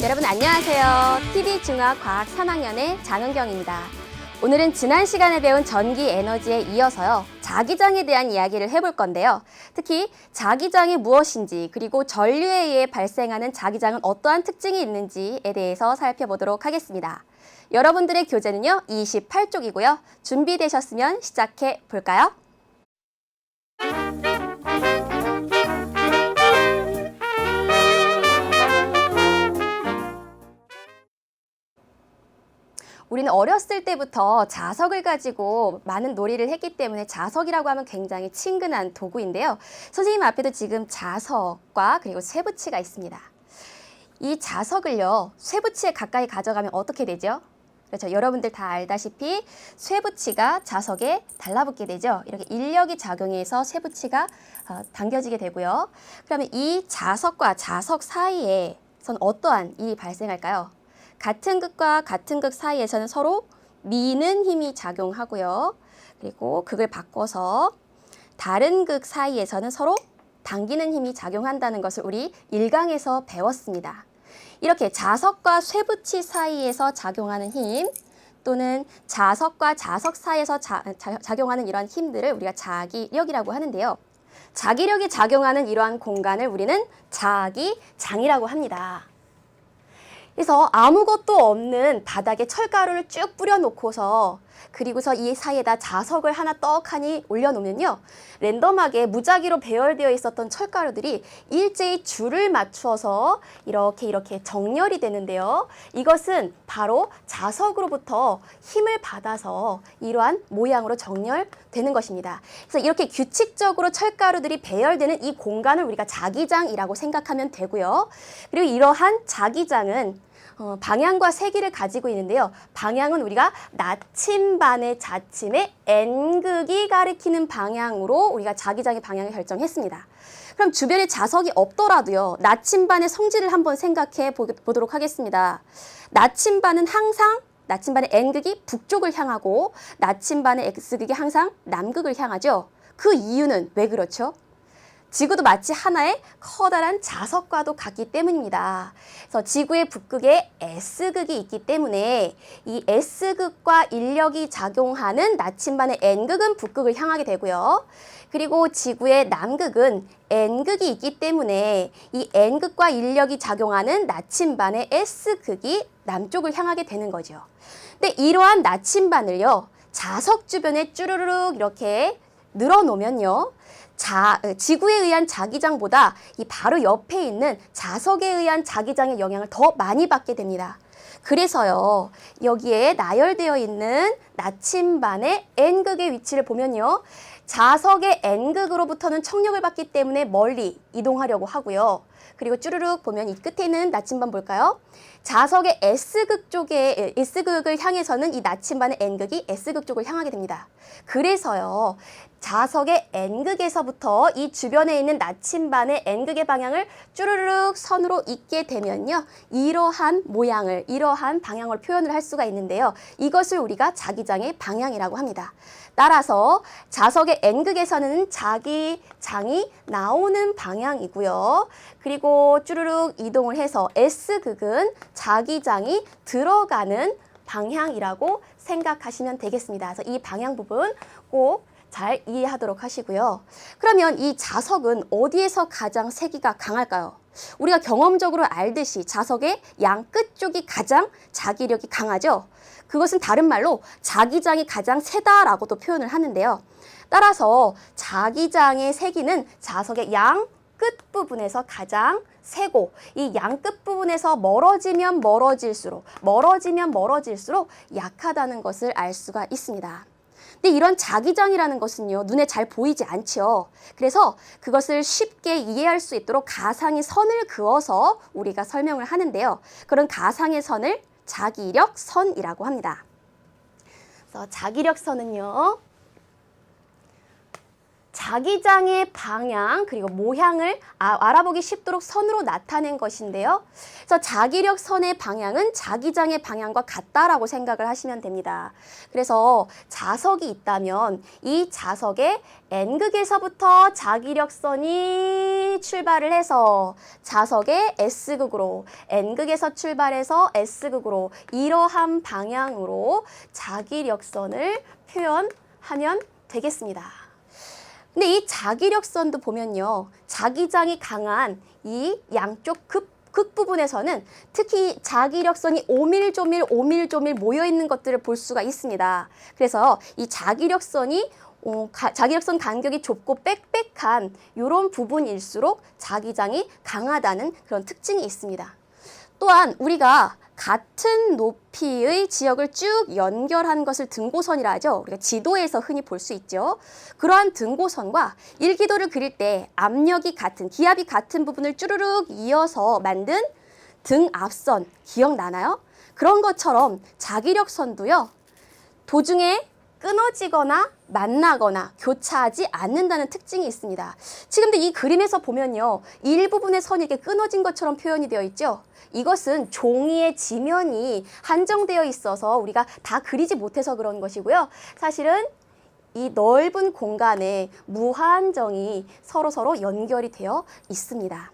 여러분 안녕하세요. TV중학과학 3학년의 장은경입니다. 오늘은 지난 시간에 배운 전기 에너지에 이어서요. 자기장에 대한 이야기를 해볼 건데요. 특히 자기장이 무엇인지 그리고 전류에 의해 발생하는 자기장은 어떠한 특징이 있는지에 대해서 살펴보도록 하겠습니다. 여러분들의 교재는요. 28쪽이고요. 준비되셨으면 시작해 볼까요? 우리는 어렸을 때부터 자석을 가지고 많은 놀이를 했기 때문에 자석이라고 하면 굉장히 친근한 도구인데요. 선생님 앞에도 지금 자석과 그리고 쇠붙이가 있습니다. 이 자석을요, 쇠붙이에 가까이 가져가면 어떻게 되죠? 그렇죠. 여러분들 다 알다시피 쇠붙이가 자석에 달라붙게 되죠. 이렇게 인력이 작용해서 쇠붙이가 당겨지게 되고요. 그러면 이 자석과 자석 사이에선 어떠한 일이 발생할까요? 같은 극과 같은 극 사이에서는 서로 미는 힘이 작용하고요. 그리고 극을 바꿔서 다른 극 사이에서는 서로 당기는 힘이 작용한다는 것을 우리 1강에서 배웠습니다. 이렇게 자석과 쇠붙이 사이에서 작용하는 힘 또는 자석과 자석 사이에서 작용하는 이러한 힘들을 우리가 자기력이라고 하는데요. 자기력이 작용하는 이러한 공간을 우리는 자기장이라고 합니다. 그래서 아무것도 없는 바닥에 철가루를 쭉 뿌려놓고서 그리고서 이 사이에다 자석을 하나 떡하니 올려놓으면요. 랜덤하게 무작위로 배열되어 있었던 철가루들이 일제히 줄을 맞추어서 이렇게 정렬이 되는데요. 이것은 바로 자석으로부터 힘을 받아서 이러한 모양으로 정렬되는 것입니다. 그래서 이렇게 규칙적으로 철가루들이 배열되는 이 공간을 우리가 자기장이라고 생각하면 되고요. 그리고 이러한 자기장은 방향과 세기를 가지고 있는데요. 방향은 우리가 나침반의 자침의 N극이 가리키는 방향으로 우리가 자기장의 방향을 결정했습니다. 그럼 주변에 자석이 없더라도요. 나침반의 성질을 한번 생각해 보도록 하겠습니다. 나침반은 항상 나침반의 N극이 북쪽을 향하고 나침반의 X극이 항상 남극을 향하죠. 그 이유는 왜 그렇죠? 지구도 마치 하나의 커다란 자석과도 같기 때문입니다. 그래서 지구의 북극에 S극이 있기 때문에 이 S극과 인력이 작용하는 나침반의 N극은 북극을 향하게 되고요. 그리고 지구의 남극은 N극이 있기 때문에 이 N극과 인력이 작용하는 나침반의 S극이 남쪽을 향하게 되는 거죠. 근데 이러한 나침반을요, 자석 주변에 쭈루룩 이렇게 늘어놓으면요. 지구에 의한 자기장보다 이 바로 옆에 있는 자석에 의한 자기장의 영향을 더 많이 받게 됩니다. 그래서요, 여기에 나열되어 있는 나침반의 N극의 위치를 보면요. 자석의 N극으로부터는 청력을 받기 때문에 멀리 이동하려고 하고요. 그리고 쭈르륵 보면 이 끝에 있는 나침반 볼까요? 자석의 S극을 향해서는 이 나침반의 N극이 S극 쪽을 향하게 됩니다. 그래서요. 자석의 N극에서부터 이 주변에 있는 나침반의 N극의 방향을 쭈르륵 선으로 잇게 되면요. 이러한 모양을, 이러한 방향을 표현을 할 수가 있는데요. 이것을 우리가 자기장의 방향이라고 합니다. 따라서 자석의 N극에서는 자기장이 나오는 방향이고요. 그리고 쭈르륵 이동을 해서 S극은 자기장이 들어가는 방향이라고 생각하시면 되겠습니다. 그래서 이 방향 부분 꼭 잘 이해하도록 하시고요. 그러면 이 자석은 어디에서 가장 세기가 강할까요? 우리가 경험적으로 알듯이 자석의 양 끝쪽이 가장 자기력이 강하죠. 그것은 다른 말로 자기장이 가장 세다라고도 표현을 하는데요. 따라서 자기장의 세기는 자석의 양 끝부분에서 가장 세고 이 양 끝부분에서 멀어지면 멀어질수록 약하다는 것을 알 수가 있습니다. 근데 이런 자기장이라는 것은요, 눈에 잘 보이지 않죠. 그래서 그것을 쉽게 이해할 수 있도록 가상의 선을 그어서 우리가 설명을 하는데요. 그런 가상의 선을 자기력선이라고 합니다. 그래서 자기력선은요, 자기장의 방향 그리고 모양을 알아보기 쉽도록 선으로 나타낸 것인데요. 그래서 자기력선의 방향은 자기장의 방향과 같다라고 생각을 하시면 됩니다. 그래서 자석이 있다면 이 자석의 N극에서부터 자기력선이 출발을 해서 자석의 S극으로, N극에서 출발해서 S극으로 이러한 방향으로 자기력선을 표현하면 되겠습니다. 근데 이 자기력선도 보면요, 자기장이 강한 이 양쪽 극 부분에서는 특히 자기력선이 오밀조밀 모여있는 것들을 볼 수가 있습니다. 그래서 이 자기력선 간격이 좁고 빽빽한 이런 부분일수록 자기장이 강하다는 그런 특징이 있습니다. 또한 우리가 같은 높이의 지역을 쭉 연결한 것을 등고선이라 하죠. 우리가 지도에서 흔히 볼 수 있죠. 그러한 등고선과 일기도를 그릴 때 압력이 같은, 기압이 같은 부분을 쭈르륵 이어서 만든 등압선, 기억나나요? 그런 것처럼 자기력선도요, 도중에 끊어지거나 만나거나 교차하지 않는다는 특징이 있습니다. 지금도 이 그림에서 보면요, 일부분의 선이 이렇게 끊어진 것처럼 표현이 되어 있죠. 이것은 종이의 지면이 한정되어 있어서 우리가 다 그리지 못해서 그런 것이고요. 사실은 이 넓은 공간에 무한정이 서로 연결이 되어 있습니다.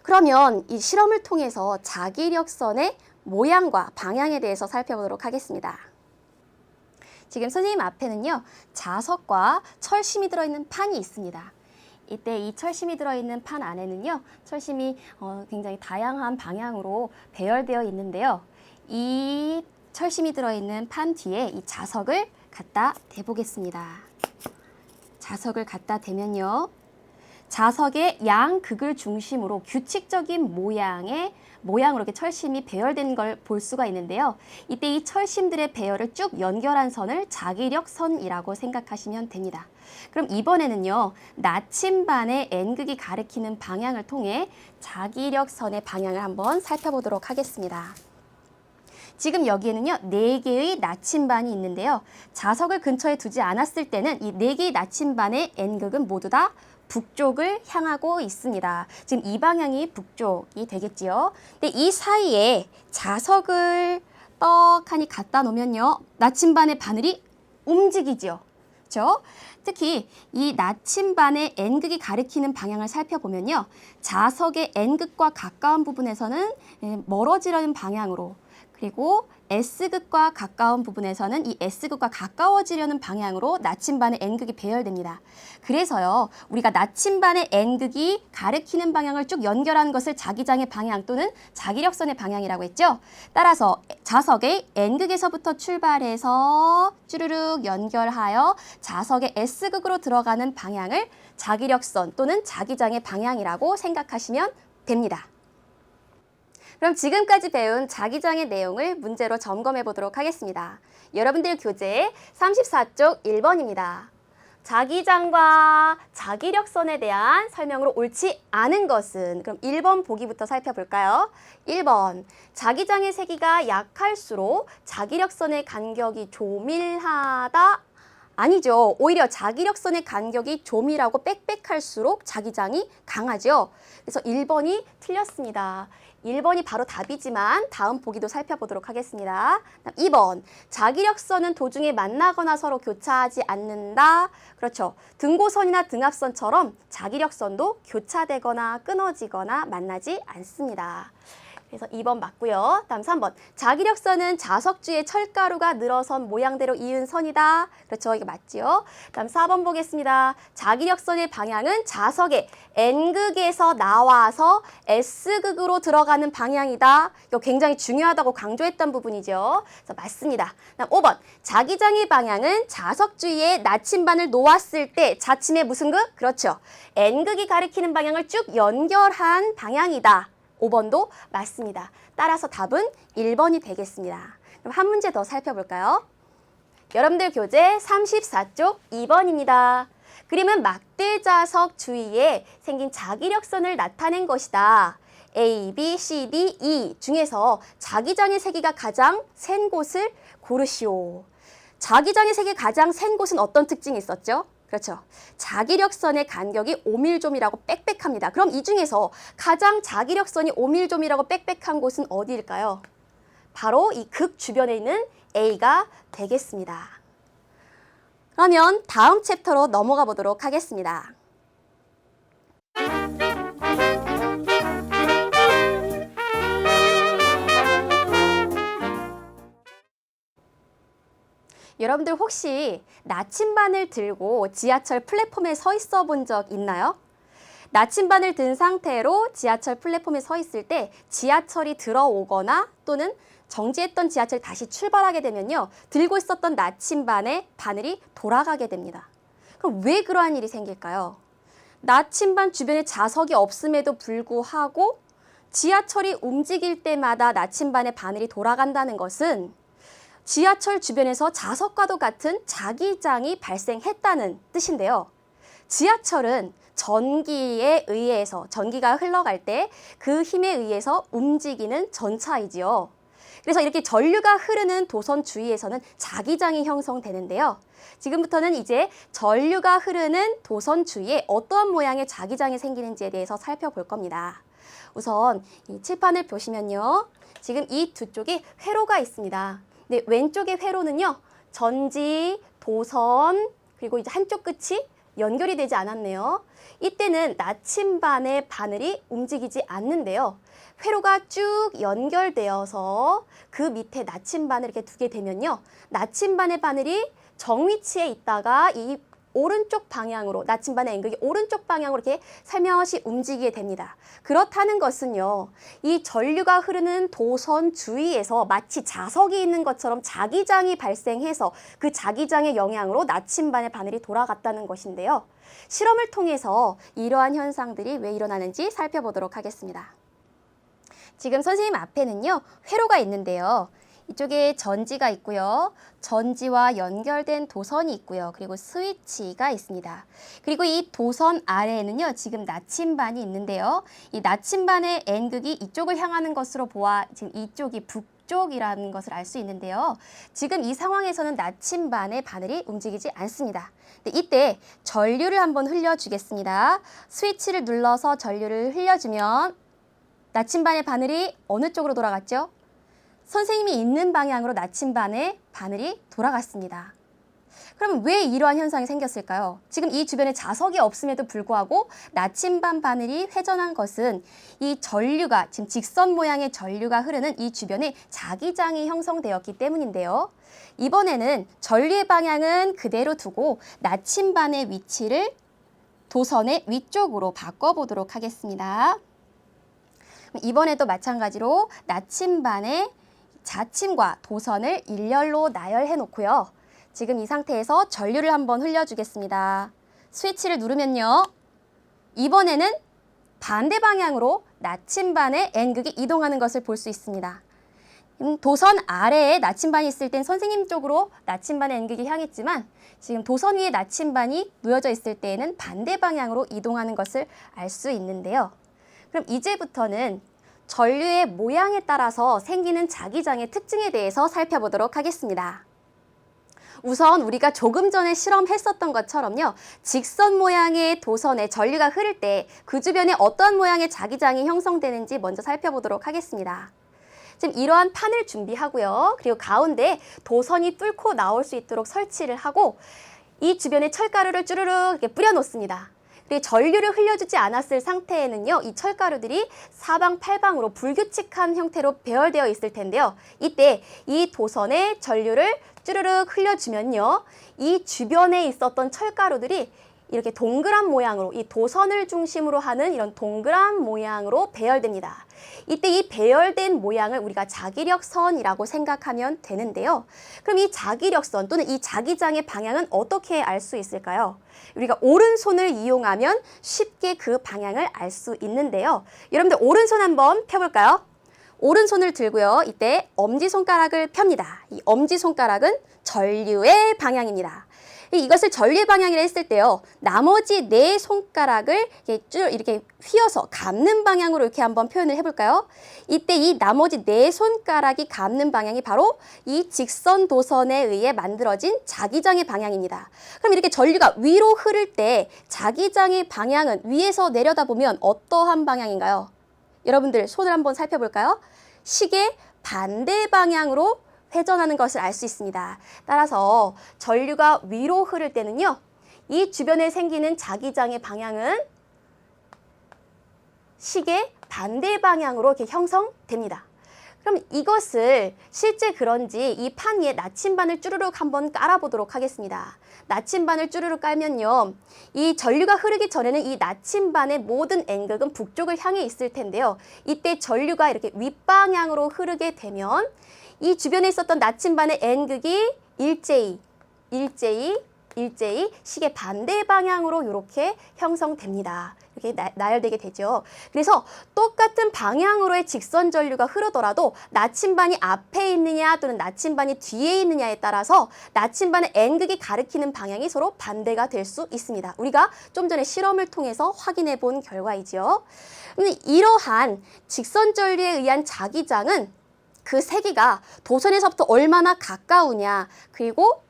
그러면 이 실험을 통해서 자기력선의 모양과 방향에 대해서 살펴보도록 하겠습니다. 지금 선생님 앞에는요, 자석과 철심이 들어있는 판이 있습니다. 이때 이 철심이 들어있는 판 안에는요, 철심이 굉장히 다양한 방향으로 배열되어 있는데요. 이 철심이 들어있는 판 뒤에 이 자석을 갖다 대보겠습니다. 자석을 갖다 대면요, 자석의 양극을 중심으로 규칙적인 모양으로 이렇게 철심이 배열된 걸 볼 수가 있는데요. 이때 이 철심들의 배열을 쭉 연결한 선을 자기력선이라고 생각하시면 됩니다. 그럼 이번에는요, 나침반의 N극이 가리키는 방향을 통해 자기력선의 방향을 한번 살펴보도록 하겠습니다. 지금 여기에는요, 4개의 나침반이 있는데요. 자석을 근처에 두지 않았을 때는 이 4개의 나침반의 N극은 모두 다 북쪽을 향하고 있습니다. 지금 이 방향이 북쪽이 되겠지요. 근데 이 사이에 자석을 떡하니 갖다 놓으면요, 나침반의 바늘이 움직이죠. 그렇죠? 특히 이 나침반의 N극이 가리키는 방향을 살펴보면요, 자석의 N극과 가까운 부분에서는 멀어지려는 방향으로, 그리고 S극과 가까운 부분에서는 이 S극과 가까워지려는 방향으로 나침반의 N극이 배열됩니다. 그래서요, 우리가 나침반의 N극이 가리키는 방향을 쭉 연결한 것을 자기장의 방향 또는 자기력선의 방향이라고 했죠. 따라서 자석의 N극에서부터 출발해서 쭈르륵 연결하여 자석의 S극으로 들어가는 방향을 자기력선 또는 자기장의 방향이라고 생각하시면 됩니다. 그럼 지금까지 배운 자기장의 내용을 문제로 점검해 보도록 하겠습니다. 여러분들 교재 34쪽 1번입니다. 자기장과 자기력선에 대한 설명으로 옳지 않은 것은, 그럼 1번 보기부터 살펴볼까요? 1번, 자기장의 세기가 약할수록 자기력선의 간격이 조밀하다. 아니죠. 오히려 자기력선의 간격이 조밀하고 빽빽할수록 자기장이 강하죠. 그래서 1번이 틀렸습니다. 1번이 바로 답이지만 다음 보기도 살펴보도록 하겠습니다. 2번, 자기력선은 도중에 만나거나 서로 교차하지 않는다. 그렇죠. 등고선이나 등압선처럼 자기력선도 교차되거나 끊어지거나 만나지 않습니다. 그래서 2번 맞고요. 다음 3번. 자기력선은 자석주의 철가루가 늘어선 모양대로 이은 선이다. 그렇죠. 이게 맞지요. 다음 4번 보겠습니다. 자기력선의 방향은 자석의 N극에서 나와서 S극으로 들어가는 방향이다. 이거 굉장히 중요하다고 강조했던 부분이죠. 그래서 맞습니다. 다음 5번. 자기장의 방향은 자석주위에 나침반을 놓았을 때 자침의 무슨 극? 그렇죠. N극이 가리키는 방향을 쭉 연결한 방향이다. 5번도 맞습니다. 따라서 답은 1번이 되겠습니다. 그럼 한 문제 더 살펴볼까요? 여러분들 교재 34쪽 2번입니다. 그림은 막대자석 주위에 생긴 자기력선을 나타낸 것이다. A, B, C, D, E 중에서 자기장의 세기가 가장 센 곳을 고르시오. 자기장의 세기가 가장 센 곳은 어떤 특징이 있었죠? 그렇죠. 자기력선의 간격이 5밀좀이라고 빽빽합니다. 그럼 이 중에서 가장 자기력선이 5밀좀이라고 빽빽한 곳은 어디일까요? 바로 이 극 주변에 있는 A가 되겠습니다. 그러면 다음 챕터로 넘어가 보도록 하겠습니다. 여러분들 혹시 나침반을 들고 지하철 플랫폼에 서 있어 본 적 있나요? 나침반을 든 상태로 지하철 플랫폼에 서 있을 때 지하철이 들어오거나 또는 정지했던 지하철이 다시 출발하게 되면요, 들고 있었던 나침반의 바늘이 돌아가게 됩니다. 그럼 왜 그러한 일이 생길까요? 나침반 주변에 자석이 없음에도 불구하고 지하철이 움직일 때마다 나침반의 바늘이 돌아간다는 것은 지하철 주변에서 자석과도 같은 자기장이 발생했다는 뜻인데요. 지하철은 전기에 의해서, 전기가 흘러갈 때 그 힘에 의해서 움직이는 전차이지요. 그래서 이렇게 전류가 흐르는 도선 주위에서는 자기장이 형성되는데요. 지금부터는 이제 전류가 흐르는 도선 주위에 어떠한 모양의 자기장이 생기는지에 대해서 살펴볼 겁니다. 우선 이 칠판을 보시면요, 지금 이 두 쪽에 회로가 있습니다. 네, 왼쪽의 회로는요, 전지, 도선, 그리고 이제 한쪽 끝이 연결이 되지 않았네요. 이때는 나침반의 바늘이 움직이지 않는데요. 회로가 쭉 연결되어서 그 밑에 나침반을 이렇게 두게 되면요, 나침반의 바늘이 정위치에 있다가 이 오른쪽 방향으로, 나침반의 N극이 오른쪽 방향으로 이렇게 살며시 움직이게 됩니다. 그렇다는 것은요, 이 전류가 흐르는 도선 주위에서 마치 자석이 있는 것처럼 자기장이 발생해서 그 자기장의 영향으로 나침반의 바늘이 돌아갔다는 것인데요. 실험을 통해서 이러한 현상들이 왜 일어나는지 살펴보도록 하겠습니다. 지금 선생님 앞에는요, 회로가 있는데요. 이쪽에 전지가 있고요. 전지와 연결된 도선이 있고요. 그리고 스위치가 있습니다. 그리고 이 도선 아래에는요, 지금 나침반이 있는데요. 이 나침반의 N극이 이쪽을 향하는 것으로 보아 지금 이쪽이 북쪽이라는 것을 알 수 있는데요. 지금 이 상황에서는 나침반의 바늘이 움직이지 않습니다. 이때 전류를 한번 흘려주겠습니다. 스위치를 눌러서 전류를 흘려주면 나침반의 바늘이 어느 쪽으로 돌아갔죠? 선생님이 있는 방향으로 나침반의 바늘이 돌아갔습니다. 그럼 왜 이러한 현상이 생겼을까요? 지금 이 주변에 자석이 없음에도 불구하고 나침반 바늘이 회전한 것은 이 전류가, 지금 직선 모양의 전류가 흐르는 이 주변에 자기장이 형성되었기 때문인데요. 이번에는 전류의 방향은 그대로 두고 나침반의 위치를 도선의 위쪽으로 바꿔보도록 하겠습니다. 이번에도 마찬가지로 나침반의 자침과 도선을 일렬로 나열해 놓고요. 지금 이 상태에서 전류를 한번 흘려주겠습니다. 스위치를 누르면요, 이번에는 반대 방향으로 나침반의 N극이 이동하는 것을 볼 수 있습니다. 도선 아래에 나침반이 있을 땐 선생님 쪽으로 나침반의 N극이 향했지만 지금 도선 위에 나침반이 놓여져 있을 때에는 반대 방향으로 이동하는 것을 알 수 있는데요. 그럼 이제부터는 전류의 모양에 따라서 생기는 자기장의 특징에 대해서 살펴보도록 하겠습니다. 우선 우리가 조금 전에 실험했었던 것처럼요, 직선 모양의 도선에 전류가 흐를 때 그 주변에 어떤 모양의 자기장이 형성되는지 먼저 살펴보도록 하겠습니다. 지금 이러한 판을 준비하고요. 그리고 가운데 도선이 뚫고 나올 수 있도록 설치를 하고 이 주변에 철가루를 쭈르륵 이렇게 뿌려 놓습니다. 그리고 전류를 흘려주지 않았을 상태에는요, 이 철가루들이 사방팔방으로 불규칙한 형태로 배열되어 있을 텐데요. 이때 이 도선에 전류를 쭈르륵 흘려주면요, 이 주변에 있었던 철가루들이 이렇게 동그란 모양으로, 이 도선을 중심으로 하는 이런 동그란 모양으로 배열됩니다. 이때 이 배열된 모양을 우리가 자기력선이라고 생각하면 되는데요. 그럼 이 자기력선 또는 이 자기장의 방향은 어떻게 알 수 있을까요? 우리가 오른손을 이용하면 쉽게 그 방향을 알 수 있는데요. 여러분들 오른손 한번 펴볼까요? 오른손을 들고요. 이때 엄지손가락을 펴니다. 이 엄지손가락은 전류의 방향입니다. 이것을 전류의 방향이라 했을 때요. 나머지 네 손가락을 이렇게 휘어서 감는 방향으로 이렇게 한번 표현을 해볼까요? 이때 이 나머지 네 손가락이 감는 방향이 바로 이 직선 도선에 의해 만들어진 자기장의 방향입니다. 그럼 이렇게 전류가 위로 흐를 때 자기장의 방향은 위에서 내려다보면 어떠한 방향인가요? 여러분들 손을 한번 살펴볼까요? 시계 반대 방향으로 회전하는 것을 알 수 있습니다. 따라서 전류가 위로 흐를 때는요. 이 주변에 생기는 자기장의 방향은 시계 반대 방향으로 이렇게 형성됩니다. 그럼 이것을 실제 그런지 이 판 위에 나침반을 쭈르륵 한번 깔아보도록 하겠습니다. 나침반을 쭈르륵 깔면요. 이 전류가 흐르기 전에는 이 나침반의 모든 N극은 북쪽을 향해 있을 텐데요. 이때 전류가 이렇게 윗방향으로 흐르게 되면 이 주변에 있었던 나침반의 N극이 일제히 시계 반대 방향으로 이렇게 형성됩니다. 이렇게 나열되게 되죠. 그래서 똑같은 방향으로의 직선 전류가 흐르더라도 나침반이 앞에 있느냐 또는 나침반이 뒤에 있느냐에 따라서 나침반의 N극이 가리키는 방향이 서로 반대가 될 수 있습니다. 우리가 좀 전에 실험을 통해서 확인해 본 결과이죠. 이러한 직선 전류에 의한 자기장은 그 세기가 도선에서부터 얼마나 가까우냐 그리고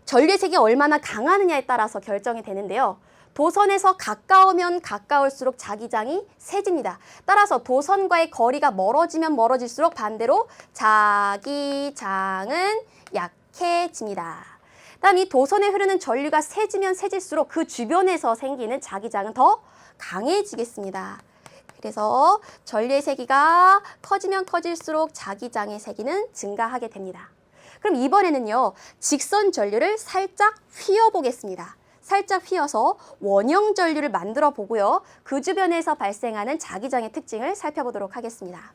전류의 세기가 얼마나 강하느냐에 따라서 결정이 되는데요. 도선에서 가까우면 가까울수록 자기장이 세집니다. 따라서 도선과의 거리가 멀어지면 멀어질수록 반대로 자기장은 약해집니다. 다음 이 도선에 흐르는 전류가 세지면 세질수록 그 주변에서 생기는 자기장은 더 강해지겠습니다. 그래서 전류의 세기가 커지면 커질수록 자기장의 세기는 증가하게 됩니다. 그럼 이번에는요. 직선 전류를 살짝 휘어 보겠습니다. 살짝 휘어서 원형 전류를 만들어 보고요. 그 주변에서 발생하는 자기장의 특징을 살펴보도록 하겠습니다.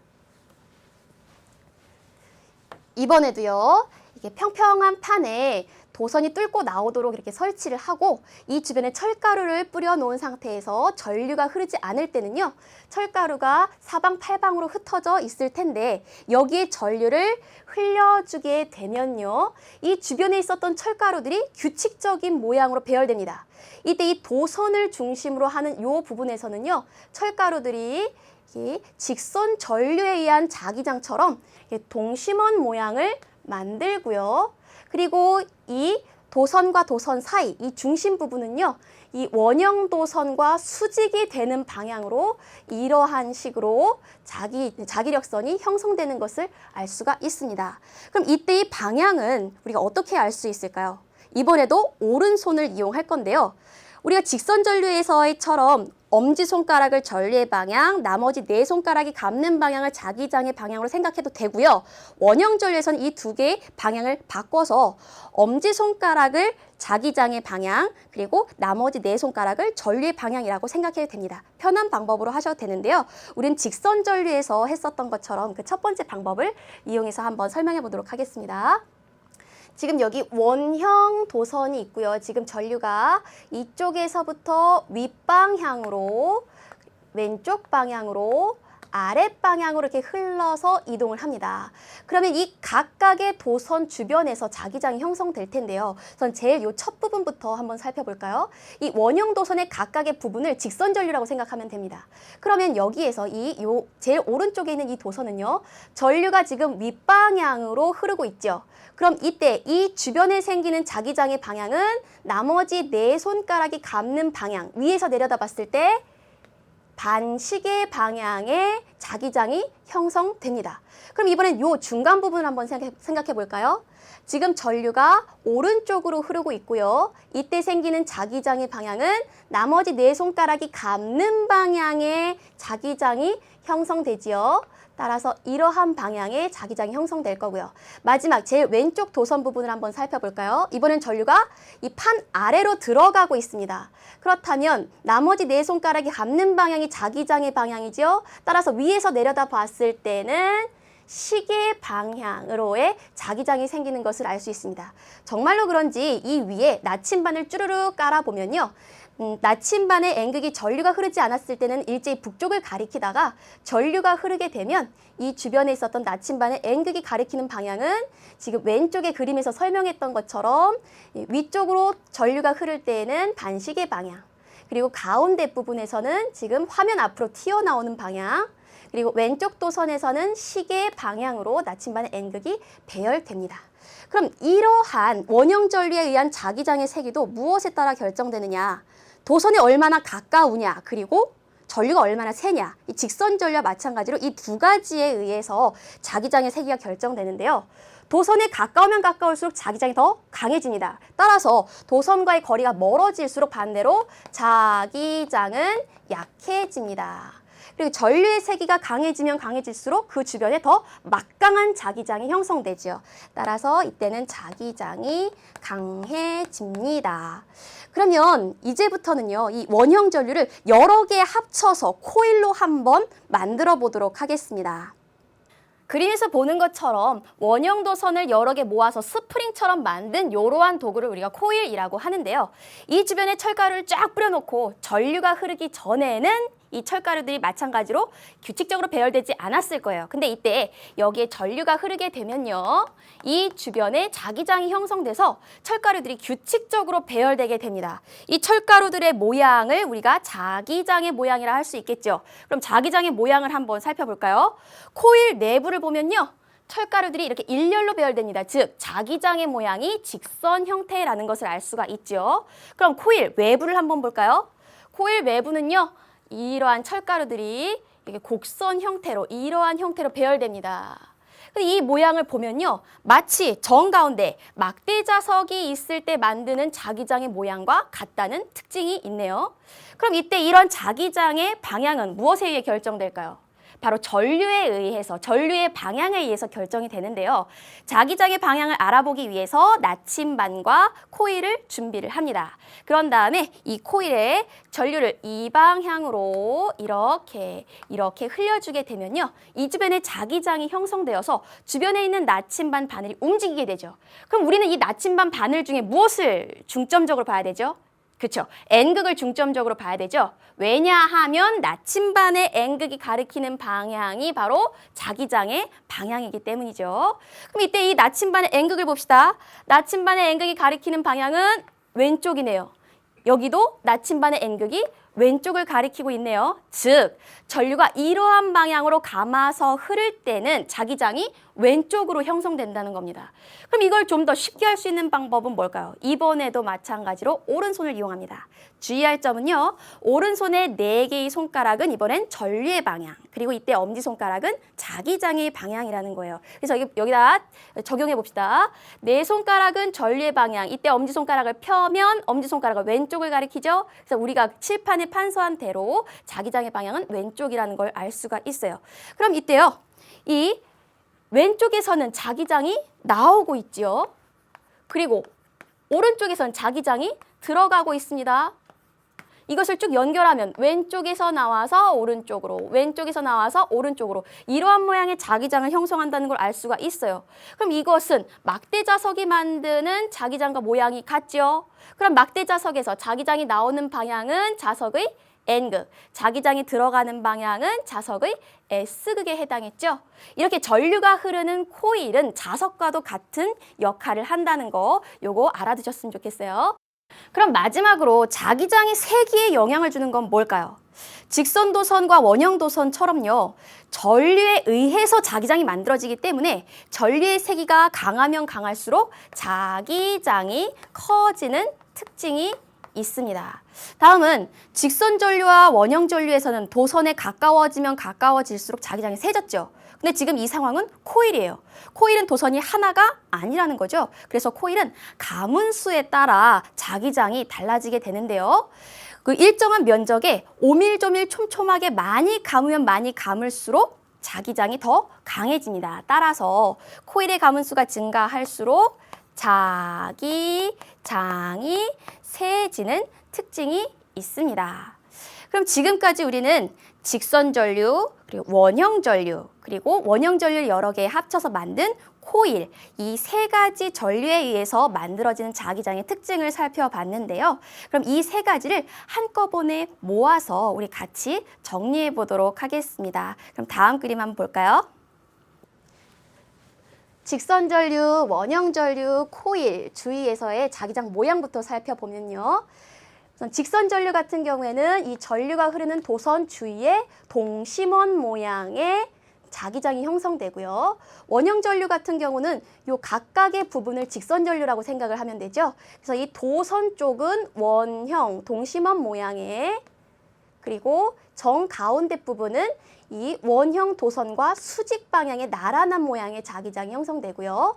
이번에도요. 이게 평평한 판에 도선이 뚫고 나오도록 이렇게 설치를 하고 이 주변에 철가루를 뿌려 놓은 상태에서 전류가 흐르지 않을 때는요. 철가루가 사방팔방으로 흩어져 있을 텐데 여기에 전류를 흘려주게 되면요. 이 주변에 있었던 철가루들이 규칙적인 모양으로 배열됩니다. 이때 이 도선을 중심으로 하는 이 부분에서는요. 철가루들이 직선 전류에 의한 자기장처럼 동심원 모양을 만들고요. 그리고 이 도선과 도선 사이, 이 중심 부분은요. 이 원형 도선과 수직이 되는 방향으로 이러한 식으로 자기력선이 형성되는 것을 알 수가 있습니다. 그럼 이때 이 방향은 우리가 어떻게 알 수 있을까요? 이번에도 오른손을 이용할 건데요. 우리가 직선 전류에서처럼 엄지손가락을 전류의 방향, 나머지 네 손가락이 감는 방향을 자기장의 방향으로 생각해도 되고요. 원형 전류에서는 이 두 개의 방향을 바꿔서 엄지손가락을 자기장의 방향, 그리고 나머지 네 손가락을 전류의 방향이라고 생각해도 됩니다. 편한 방법으로 하셔도 되는데요. 우린 직선 전류에서 했었던 것처럼 그 첫 번째 방법을 이용해서 한번 설명해 보도록 하겠습니다. 지금 여기 원형 도선이 있고요. 지금 전류가 이쪽에서부터 윗방향으로 왼쪽 방향으로 아랫방향으로 이렇게 흘러서 이동을 합니다. 그러면 이 각각의 도선 주변에서 자기장이 형성될 텐데요. 우선 제일 요 첫 부분부터 한번 살펴볼까요? 이 원형 도선의 각각의 부분을 직선 전류라고 생각하면 됩니다. 그러면 여기에서 요 제일 오른쪽에 있는 이 도선은요. 전류가 지금 윗방향으로 흐르고 있죠. 그럼 이때 이 주변에 생기는 자기장의 방향은 나머지 네 손가락이 감는 방향, 위에서 내려다 봤을 때 반시계 방향의 자기장이 형성됩니다. 그럼 이번엔 이 중간 부분을 한번 생각해 볼까요? 지금 전류가 오른쪽으로 흐르고 있고요. 이때 생기는 자기장의 방향은 나머지 네 손가락이 감는 방향의 자기장이 형성되지요. 따라서 이러한 방향의 자기장이 형성될 거고요. 마지막 제일 왼쪽 도선 부분을 한번 살펴볼까요? 이번엔 전류가 이 판 아래로 들어가고 있습니다. 그렇다면 나머지 네 손가락이 감는 방향이 자기장의 방향이죠. 따라서 위에서 내려다 봤을 때는 시계 방향으로의 자기장이 생기는 것을 알 수 있습니다. 정말로 그런지 이 위에 나침반을 쭈르륵 깔아보면요. 나침반의 N극이 전류가 흐르지 않았을 때는 일제히 북쪽을 가리키다가 전류가 흐르게 되면 이 주변에 있었던 나침반의 N극이 가리키는 방향은 지금 왼쪽의 그림에서 설명했던 것처럼 위쪽으로 전류가 흐를 때에는 반시계 방향, 그리고 가운데 부분에서는 지금 화면 앞으로 튀어나오는 방향, 그리고 왼쪽 도선에서는 시계 방향으로 나침반의 N극이 배열됩니다. 그럼 이러한 원형 전류에 의한 자기장의 세기도 무엇에 따라 결정되느냐? 도선에 얼마나 가까우냐, 그리고 전류가 얼마나 세냐. 이 직선 전류와 마찬가지로 이 두 가지에 의해서 자기장의 세기가 결정되는데요. 도선에 가까우면 가까울수록 자기장이 더 강해집니다. 따라서 도선과의 거리가 멀어질수록 반대로 자기장은 약해집니다. 그리고 전류의 세기가 강해지면 강해질수록 그 주변에 더 막강한 자기장이 형성되죠. 따라서 이때는 자기장이 강해집니다. 그러면 이제부터는요, 이 원형 전류를 여러 개 합쳐서 코일로 한번 만들어 보도록 하겠습니다. 그림에서 보는 것처럼 원형 도선을 여러 개 모아서 스프링처럼 만든 이러한 도구를 우리가 코일이라고 하는데요. 이 주변에 철가루를 쫙 뿌려놓고 전류가 흐르기 전에는 이 철가루들이 마찬가지로 규칙적으로 배열되지 않았을 거예요. 근데 이때 여기에 전류가 흐르게 되면요, 이 주변에 자기장이 형성돼서 철가루들이 규칙적으로 배열되게 됩니다. 이 철가루들의 모양을 우리가 자기장의 모양이라 할 수 있겠죠. 그럼 자기장의 모양을 한번 살펴볼까요? 코일 내부를 보면요, 철가루들이 이렇게 일렬로 배열됩니다. 즉, 자기장의 모양이 직선 형태라는 것을 알 수가 있죠. 그럼 코일 외부를 한번 볼까요? 코일 외부는요, 이러한 철가루들이 이게 곡선 형태로, 이러한 형태로 배열됩니다. 이 모양을 보면요, 마치 정 가운데 막대 자석이 있을 때 만드는 자기장의 모양과 같다는 특징이 있네요. 그럼 이때 이런 자기장의 방향은 무엇에 의해 결정될까요? 바로 전류에 의해서, 전류의 방향에 의해서 결정이 되는데요. 자기장의 방향을 알아보기 위해서 나침반과 코일을 준비를 합니다. 그런 다음에 이 코일에 전류를 이 방향으로 이렇게 흘려주게 되면요, 이 주변에 자기장이 형성되어서 주변에 있는 나침반 바늘이 움직이게 되죠. 그럼 우리는 이 나침반 바늘 중에 무엇을 중점적으로 봐야 되죠? 그렇죠. N극을 중점적으로 봐야 되죠. 왜냐하면 나침반의 N극이 가리키는 방향이 바로 자기장의 방향이기 때문이죠. 그럼 이때 이 나침반의 N극을 봅시다. 나침반의 N극이 가리키는 방향은 왼쪽이네요. 여기도 나침반의 N극이 왼쪽을 가리키고 있네요. 즉, 전류가 이러한 방향으로 감아서 흐를 때는 자기장이 왼쪽으로 형성된다는 겁니다. 그럼 이걸 좀 더 쉽게 할 수 있는 방법은 뭘까요? 이번에도 마찬가지로 오른손을 이용합니다. 주의할 점은요, 오른손의 4개의 손가락은 이번엔 전류의 방향, 그리고 이때 엄지손가락은 자기장의 방향이라는 거예요. 그래서 여기다 적용해 봅시다. 4손가락은 전류의 방향, 이때 엄지손가락을 펴면 엄지손가락은 왼쪽을 가리키죠. 그래서 우리가 칠판에 판서한 대로 자기장의 방향은 왼쪽이라는 걸 알 수가 있어요. 그럼 이때요, 이 왼쪽에서는 자기장이 나오고 있죠. 그리고 오른쪽에서는 자기장이 들어가고 있습니다. 이것을 쭉 연결하면 왼쪽에서 나와서 오른쪽으로, 왼쪽에서 나와서 오른쪽으로 이러한 모양의 자기장을 형성한다는 걸 알 수가 있어요. 그럼 이것은 막대 자석이 만드는 자기장과 모양이 같죠. 그럼 막대 자석에서 자기장이 나오는 방향은 자석의 N극, 자기장이 들어가는 방향은 자석의 S극에 해당했죠. 이렇게 전류가 흐르는 코일은 자석과도 같은 역할을 한다는 거, 요거 알아두셨으면 좋겠어요. 그럼 마지막으로 자기장의 세기에 영향을 주는 건 뭘까요? 직선도선과 원형도선처럼요, 전류에 의해서 자기장이 만들어지기 때문에 전류의 세기가 강하면 강할수록 자기장이 커지는 특징이 있습니다. 다음은 직선 전류와 원형 전류에서는 도선에 가까워지면 가까워질수록 자기장이 세졌죠. 근데 지금 이 상황은 코일이에요. 코일은 도선이 하나가 아니라는 거죠. 그래서 코일은 가문수에 따라 자기장이 달라지게 되는데요. 그 일정한 면적에 오밀조밀 촘촘하게 많이 감으면 많이 감을수록 자기장이 더 강해집니다. 따라서 코일의 가문수가 증가할수록 자기장이 세지는 특징이 있습니다. 그럼 지금까지 우리는 직선 전류, 그리고 원형 전류, 그리고 원형 전류 여러 개 합쳐서 만든 코일, 이 세 가지 전류에 의해서 만들어지는 자기장의 특징을 살펴봤는데요. 그럼 이 세 가지를 한꺼번에 모아서 우리 같이 정리해 보도록 하겠습니다. 그럼 다음 그림 한번 볼까요? 직선 전류, 원형 전류, 코일 주위에서의 자기장 모양부터 살펴보면요. 우선 직선 전류 같은 경우에는 이 전류가 흐르는 도선 주위에 동심원 모양의 자기장이 형성되고요. 원형 전류 같은 경우는 요 각각의 부분을 직선 전류라고 생각을 하면 되죠. 그래서 이 도선 쪽은 원형 동심원 모양의, 그리고 정 가운데 부분은 이 원형 도선과 수직 방향의 나란한 모양의 자기장이 형성되고요.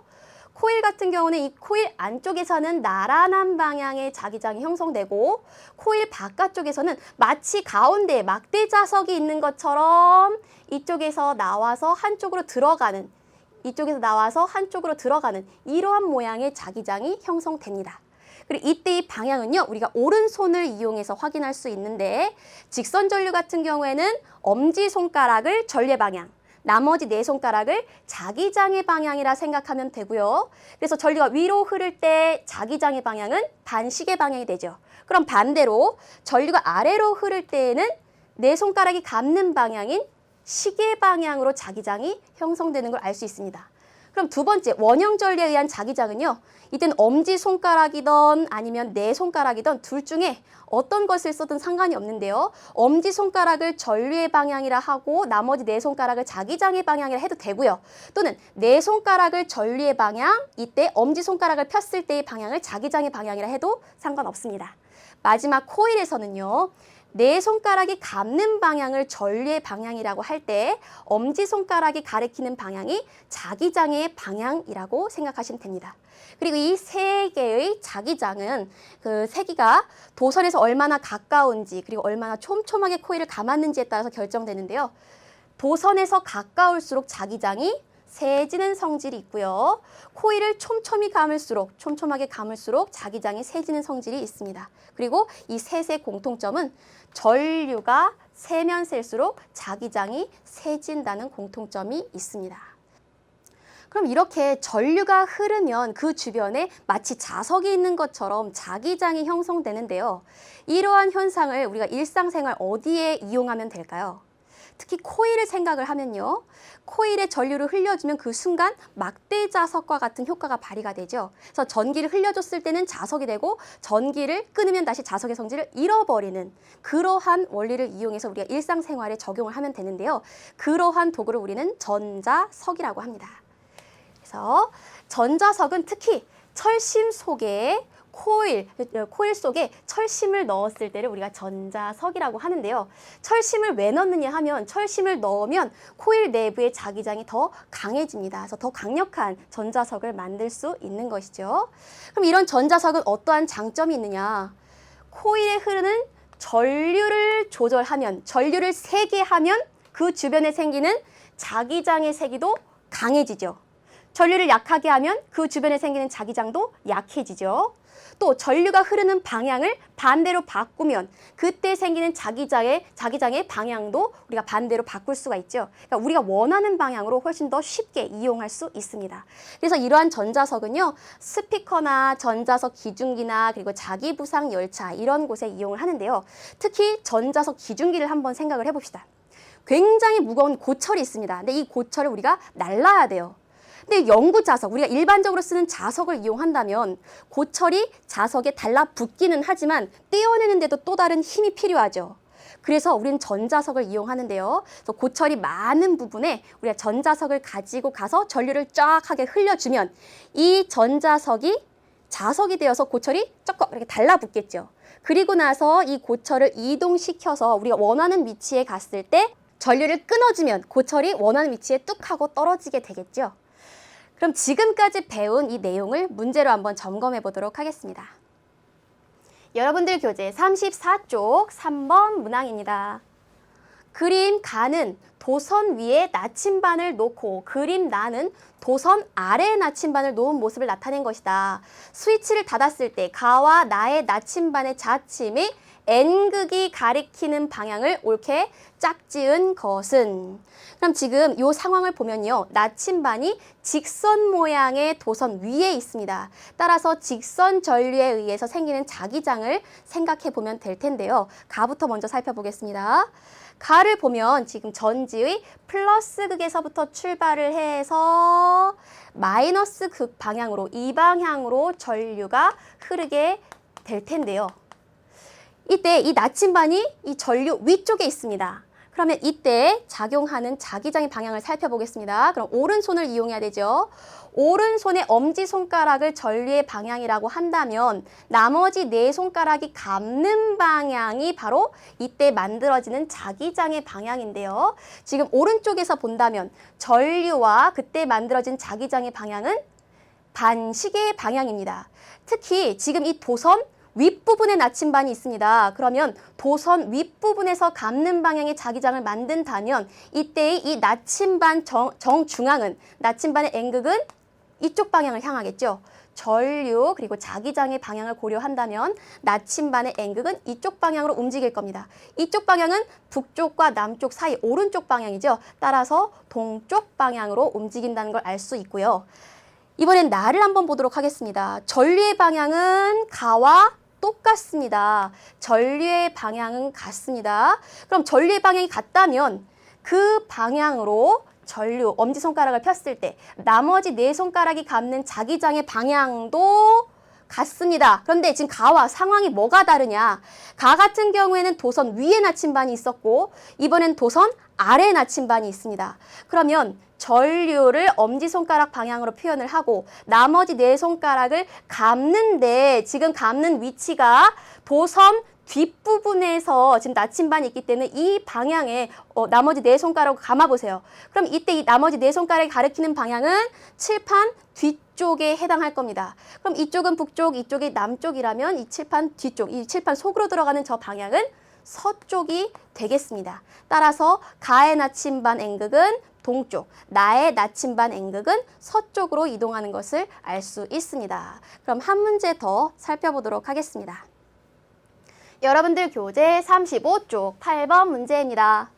코일 같은 경우는 이 코일 안쪽에서는 나란한 방향의 자기장이 형성되고, 코일 바깥쪽에서는 마치 가운데에 막대 자석이 있는 것처럼 이쪽에서 나와서 한쪽으로 들어가는, 이러한 모양의 자기장이 형성됩니다. 그리고 이때의 방향은요, 우리가 오른손을 이용해서 확인할 수 있는데, 직선 전류 같은 경우에는 엄지손가락을 전류의 방향, 나머지 네 손가락을 자기장의 방향이라 생각하면 되고요. 그래서 전류가 위로 흐를 때 자기장의 방향은 반시계 방향이 되죠. 그럼 반대로 전류가 아래로 흐를 때에는 네 손가락이 감는 방향인 시계 방향으로 자기장이 형성되는 걸 알 수 있습니다. 그럼 두 번째, 원형 전류에 의한 자기장은요, 이때는 엄지손가락이든 아니면 네 손가락이든 둘 중에 어떤 것을 써든 상관이 없는데요. 엄지손가락을 전류의 방향이라 하고 나머지 네 손가락을 자기장의 방향이라 해도 되고요. 또는 네 손가락을 전류의 방향, 이때 엄지손가락을 폈을 때의 방향을 자기장의 방향이라 해도 상관없습니다. 마지막 코일에서는요, 네 손가락이 감는 방향을 전류의 방향이라고 할 때 엄지손가락이 가리키는 방향이 자기장의 방향이라고 생각하시면 됩니다. 그리고 이 세 개의 자기장은 그 세기가 도선에서 얼마나 가까운지, 그리고 얼마나 촘촘하게 코일을 감았는지에 따라서 결정되는데요. 도선에서 가까울수록 자기장이 세지는 성질이 있고요. 코일을 촘촘하게 감을수록 자기장이 세지는 성질이 있습니다. 그리고 이 셋의 공통점은 전류가 세면 셀수록 자기장이 세진다는 공통점이 있습니다. 그럼 이렇게 전류가 흐르면 그 주변에 마치 자석이 있는 것처럼 자기장이 형성되는데요. 이러한 현상을 우리가 일상생활 어디에 이용하면 될까요? 특히 코일을 생각을 하면요. 코일에 전류를 흘려주면 그 순간 막대 자석과 같은 효과가 발휘가 되죠. 그래서 전기를 흘려줬을 때는 자석이 되고, 전기를 끊으면 다시 자석의 성질을 잃어버리는 그러한 원리를 이용해서 우리가 일상생활에 적용을 하면 되는데요. 그러한 도구를 우리는 전자석이라고 합니다. 그래서 전자석은 특히 철심 속에 코일 속에 철심을 넣었을 때를 우리가 전자석이라고 하는데요. 철심을 왜 넣느냐 하면, 철심을 넣으면 코일 내부의 자기장이 더 강해집니다. 그래서 더 강력한 전자석을 만들 수 있는 것이죠. 그럼 이런 전자석은 어떠한 장점이 있느냐? 코일에 흐르는 전류를 조절하면, 전류를 세게 하면 그 주변에 생기는 자기장의 세기도 강해지죠. 전류를 약하게 하면 그 주변에 생기는 자기장도 약해지죠. 또 전류가 흐르는 방향을 반대로 바꾸면 그때 생기는 자기장의 방향도 우리가 반대로 바꿀 수가 있죠. 그러니까 우리가 원하는 방향으로 훨씬 더 쉽게 이용할 수 있습니다. 그래서 이러한 전자석은요, 스피커나 전자석 기중기나 그리고 자기부상 열차 이런 곳에 이용을 하는데요. 특히 전자석 기중기를 한번 생각을 해봅시다. 굉장히 무거운 고철이 있습니다. 근데 이 고철을 우리가 날라야 돼요. 근데 영구 자석, 우리가 일반적으로 쓰는 자석을 이용한다면 고철이 자석에 달라붙기는 하지만 떼어내는데도 또 다른 힘이 필요하죠. 그래서 우리는 전자석을 이용하는데요. 그래서 고철이 많은 부분에 우리가 전자석을 가지고 가서 전류를 쫙 하게 흘려주면 이 전자석이 자석이 되어서 고철이 조금 이렇게 달라붙겠죠. 그리고 나서 이 고철을 이동시켜서 우리가 원하는 위치에 갔을 때 전류를 끊어주면 고철이 원하는 위치에 뚝 하고 떨어지게 되겠죠. 그럼 지금까지 배운 이 내용을 문제로 한번 점검해 보도록 하겠습니다. 여러분들 교재 34쪽 3번 문항입니다. 그림 가는 도선 위에 나침반을 놓고 그림 나는 도선 아래에 나침반을 놓은 모습을 나타낸 것이다. 스위치를 닫았을 때 가와 나의 나침반의 자침이 N극이 가리키는 방향을 옳게 짝지은 것은. 그럼 지금 이 상황을 보면요. 나침반이 직선 모양의 도선 위에 있습니다. 따라서 직선 전류에 의해서 생기는 자기장을 생각해 보면 될 텐데요. 가부터 먼저 살펴보겠습니다. 가를 보면 지금 전지의 플러스 극에서부터 출발을 해서 마이너스 극 방향으로, 이 방향으로 전류가 흐르게 될 텐데요. 이때 이 나침반이 이 전류 위쪽에 있습니다. 그러면 이때 작용하는 자기장의 방향을 살펴보겠습니다. 그럼 오른손을 이용해야 되죠. 오른손의 엄지손가락을 전류의 방향이라고 한다면 나머지 네 손가락이 감는 방향이 바로 이때 만들어지는 자기장의 방향인데요. 지금 오른쪽에서 본다면 전류와 그때 만들어진 자기장의 방향은 반시계의 방향입니다. 특히 지금 이 도선 윗부분에 나침반이 있습니다. 그러면 도선 윗부분에서 감는 방향의 자기장을 만든다면 이때의 이 나침반 정중앙은, 나침반의 N극은 이쪽 방향을 향하겠죠. 전류 그리고 자기장의 방향을 고려한다면 나침반의 N극은 이쪽 방향으로 움직일 겁니다. 이쪽 방향은 북쪽과 남쪽 사이 오른쪽 방향이죠. 따라서 동쪽 방향으로 움직인다는 걸 알 수 있고요. 이번엔 나를 한번 보도록 하겠습니다. 전류의 방향은 가와 똑같습니다. 전류의 방향은 같습니다. 그럼 전류의 방향이 같다면 그 방향으로 전류, 엄지손가락을 폈을 때 나머지 네 손가락이 감는 자기장의 방향도 같습니다. 그런데 지금 가와 상황이 뭐가 다르냐? 가 같은 경우에는 도선 위에 나침반이 있었고 이번엔 도선 아래 나침반이 있습니다. 그러면 전류를 엄지손가락 방향으로 표현을 하고 나머지 네 손가락을 감는데 지금 감는 위치가 도선 뒷부분에서 지금 나침반이 있기 때문에 이 방향에 나머지 네 손가락을 감아보세요. 그럼 이때 이 나머지 네 손가락이 가리키는 방향은 칠판 뒤쪽에 해당할 겁니다. 그럼 이쪽은 북쪽, 이쪽이 남쪽이라면 이 칠판 뒤쪽, 이 칠판 속으로 들어가는 저 방향은 서쪽이 되겠습니다. 따라서 가의 나침반 N극은 동쪽, 나의 나침반 N극은 서쪽으로 이동하는 것을 알 수 있습니다. 그럼 한 문제 더 살펴보도록 하겠습니다. 여러분들 교재 35쪽 8번 문제입니다.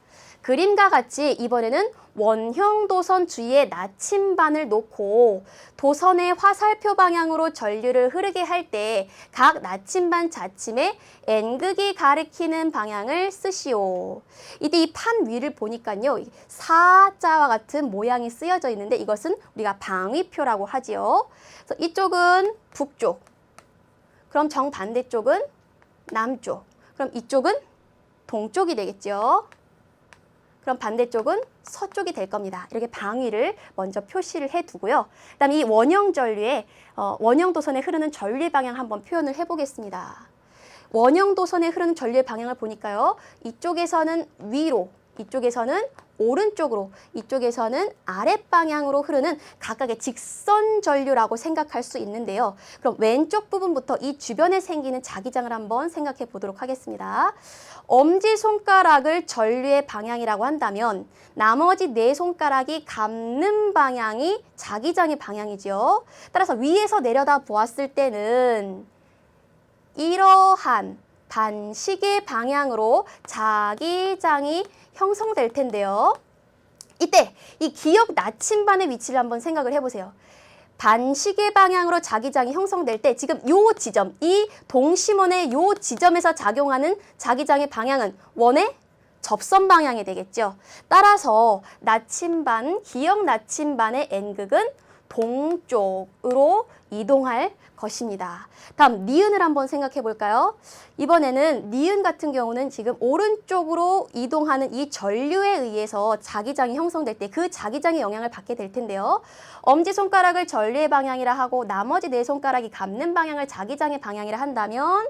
그림과 같이 이번에는 원형 도선 주위에 나침반을 놓고 도선의 화살표 방향으로 전류를 흐르게 할 때 각 나침반 자침에 N극이 가리키는 방향을 쓰시오. 이때 이 판 위를 보니까요. 사자와 같은 모양이 쓰여져 있는데 이것은 우리가 방위표라고 하지요. 그래서 이쪽은 북쪽, 그럼 정반대쪽은 남쪽, 그럼 이쪽은 동쪽이 되겠죠. 그럼 반대쪽은 서쪽이 될 겁니다. 이렇게 방위를 먼저 표시를 해두고요. 그다음에 이 원형 전류에 원형 도선에 흐르는 전류의 방향 한번 표현을 해보겠습니다. 원형 도선에 흐르는 전류의 방향을 보니까요. 이쪽에서는 위로, 이쪽에서는 오른쪽으로, 이쪽에서는 아랫방향으로 흐르는 각각의 직선 전류라고 생각할 수 있는데요. 그럼 왼쪽 부분부터 이 주변에 생기는 자기장을 한번 생각해 보도록 하겠습니다. 엄지손가락을 전류의 방향이라고 한다면 나머지 네 손가락이 감는 방향이 자기장의 방향이죠. 따라서 위에서 내려다 보았을 때는 이러한 반시계 방향으로 자기장이 형성될 텐데요. 이때 이 기역 나침반의 위치를 한번 생각을 해보세요. 반시계 방향으로 자기장이 형성될 때 지금 요 지점, 이 동심원의 요 지점에서 작용하는 자기장의 방향은 원의 접선 방향이 되겠죠. 따라서 나침반, 기역 나침반의 N극은 동쪽으로 이동할 것입니다. 다음 니은을 한번 생각해 볼까요? 이번에는 니은 같은 경우는 지금 오른쪽으로 이동하는 이 전류에 의해서 자기장이 형성될 때 그 자기장의 영향을 받게 될 텐데요. 엄지손가락을 전류의 방향이라 하고 나머지 네 손가락이 감는 방향을 자기장의 방향이라 한다면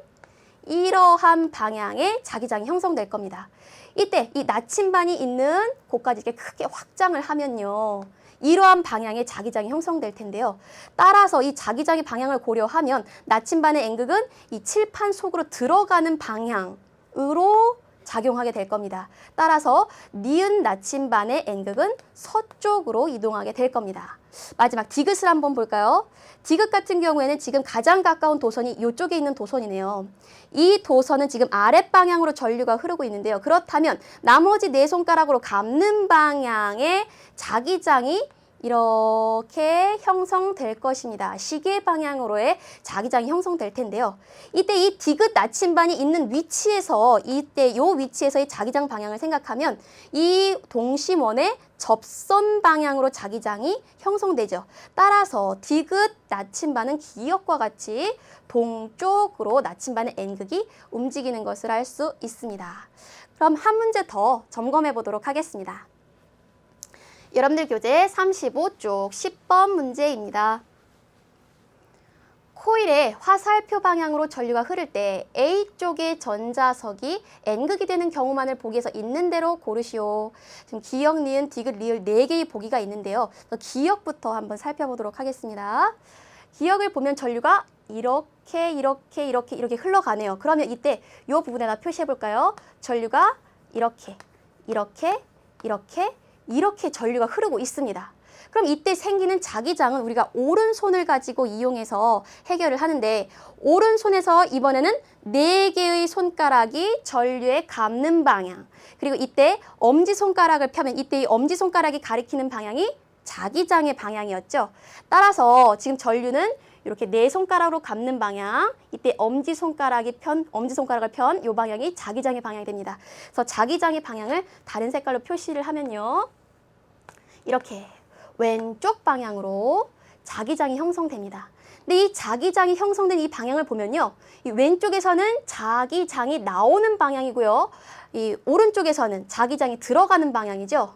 이러한 방향의 자기장이 형성될 겁니다. 이때 이 나침반이 있는 곳까지 이렇게 크게 확장을 하면요. 이러한 방향의 자기장이 형성될 텐데요. 따라서 이 자기장의 방향을 고려하면 나침반의 N극은 이 칠판 속으로 들어가는 방향으로 작용하게 될 겁니다. 따라서 니은 나침반의 N극은 서쪽으로 이동하게 될 겁니다. 마지막 디귿을 한번 볼까요? 디귿 같은 경우에는 지금 가장 가까운 도선이 이쪽에 있는 도선이네요. 이 도선은 지금 아랫방향으로 전류가 흐르고 있는데요. 그렇다면 나머지 네 손가락으로 감는 방향의 자기장이 이렇게 형성될 것입니다. 시계 방향으로의 자기장이 형성될 텐데요. 이때 이 디귿 나침반이 있는 위치에서 이때 요 위치에서의 자기장 방향을 생각하면 이 동심원의 접선 방향으로 자기장이 형성되죠. 따라서 디귿 나침반은 기역과 같이 동쪽으로 나침반의 N극이 움직이는 것을 알 수 있습니다. 그럼 한 문제 더 점검해 보도록 하겠습니다. 여러분들 교재 35쪽 10번 문제입니다. 코일의 화살표 방향으로 전류가 흐를 때 A쪽의 전자석이 N극이 되는 경우만을 보기에서 있는 대로 고르시오. 지금 기역, 니은, 디귿, 리을 4개의 보기가 있는데요. 기역부터 한번 살펴보도록 하겠습니다. 기역을 보면 전류가 이렇게 흘러가네요. 그러면 이때 이 부분에다 표시해 볼까요? 전류가 이렇게 전류가 흐르고 있습니다. 그럼 이때 생기는 자기장은 우리가 오른손을 가지고 이용해서 해결을 하는데 오른손에서 이번에는 4개의 손가락이 전류에 감는 방향 그리고 이때 엄지손가락을 펴면 이때 이 엄지손가락이 가리키는 방향이 자기장의 방향이었죠. 따라서 지금 전류는 이렇게 4손가락으로 감는 방향, 이때 엄지손가락을 편 이 방향이 자기장의 방향이 됩니다. 그래서 자기장의 방향을 다른 색깔로 표시를 하면요. 이렇게 왼쪽 방향으로 자기장이 형성됩니다. 근데 이 자기장이 형성된 이 방향을 보면요. 이 왼쪽에서는 자기장이 나오는 방향이고요. 이 오른쪽에서는 자기장이 들어가는 방향이죠.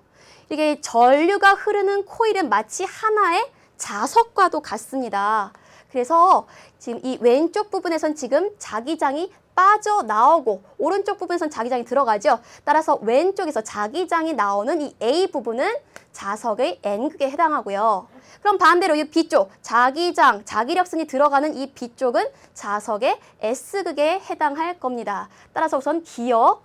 이게 전류가 흐르는 코일은 마치 하나의 자석과도 같습니다. 그래서 지금 이 왼쪽 부분에선 지금 자기장이 빠져나오고 오른쪽 부분에선 자기장이 들어가죠. 따라서 왼쪽에서 자기장이 나오는 이 A 부분은 자석의 N극에 해당하고요. 그럼 반대로 이 B쪽, 자기장, 자기력선이 들어가는 이 B쪽은 자석의 S극에 해당할 겁니다. 따라서 우선 기역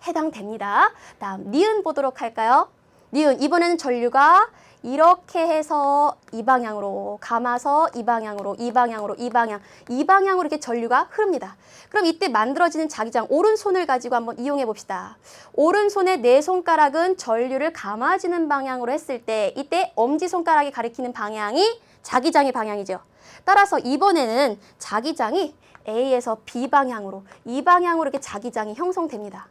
해당됩니다. 다음 니은 보도록 할까요? 니은, 이번에는 전류가 이렇게 해서 이 방향으로 감아서 이 방향으로 이 방향으로 이렇게 전류가 흐릅니다. 그럼 이때 만들어지는 자기장 오른손을 가지고 한번 이용해 봅시다. 오른손의 4손가락은 전류를 감아지는 방향으로 했을 때 이때 엄지손가락이 가리키는 방향이 자기장의 방향이죠. 따라서 이번에는 자기장이 A에서 B 방향으로 이 방향으로 이렇게 자기장이 형성됩니다.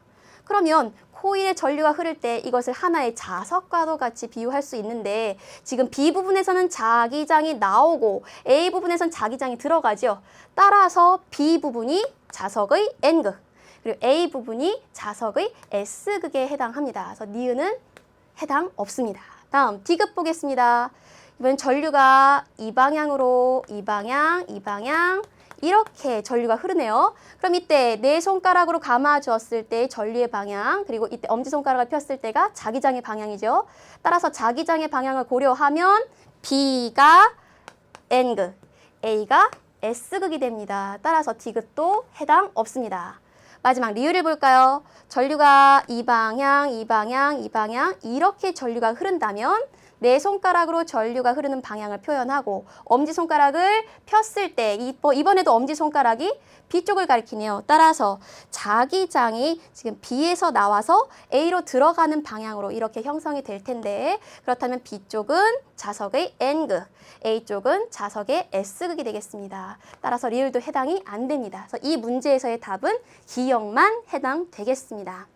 그러면 코일에 전류가 흐를 때 이것을 하나의 자석과도 같이 비유할 수 있는데 지금 B 부분에서는 자기장이 나오고 A 부분에서는 자기장이 들어가죠. 따라서 B 부분이 자석의 N극 그리고 A 부분이 자석의 S극에 해당합니다. 그래서 니은은 해당 없습니다. 다음 디귿 보겠습니다. 이번 전류가 이 방향으로 이 방향 이렇게 전류가 흐르네요. 그럼 이때 4손가락으로 감아주었을 때 전류의 방향 그리고 이때 엄지손가락을 폈을 때가 자기장의 방향이죠. 따라서 자기장의 방향을 고려하면 B가 N극, A가 S극이 됩니다. 따라서 디귿도 해당 없습니다. 마지막 리을을 볼까요? 전류가 이 방향 이렇게 전류가 흐른다면 4손가락으로 전류가 흐르는 방향을 표현하고 엄지손가락을 폈을 때 이번에도 엄지손가락이 B쪽을 가리키네요. 따라서 자기장이 지금 B에서 나와서 A로 들어가는 방향으로 이렇게 형성이 될 텐데 그렇다면 B쪽은 자석의 N극, A쪽은 자석의 S극이 되겠습니다. 따라서 리을도 해당이 안 됩니다. 그래서 이 문제에서의 답은 기역만 해당되겠습니다.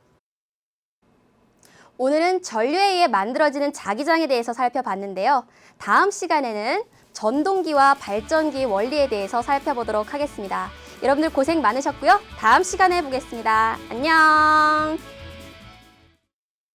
오늘은 전류에 의해 만들어지는 자기장에 대해서 살펴봤는데요. 다음 시간에는 전동기와 발전기의 원리에 대해서 살펴보도록 하겠습니다. 여러분들 고생 많으셨고요. 다음 시간에 보겠습니다. 안녕!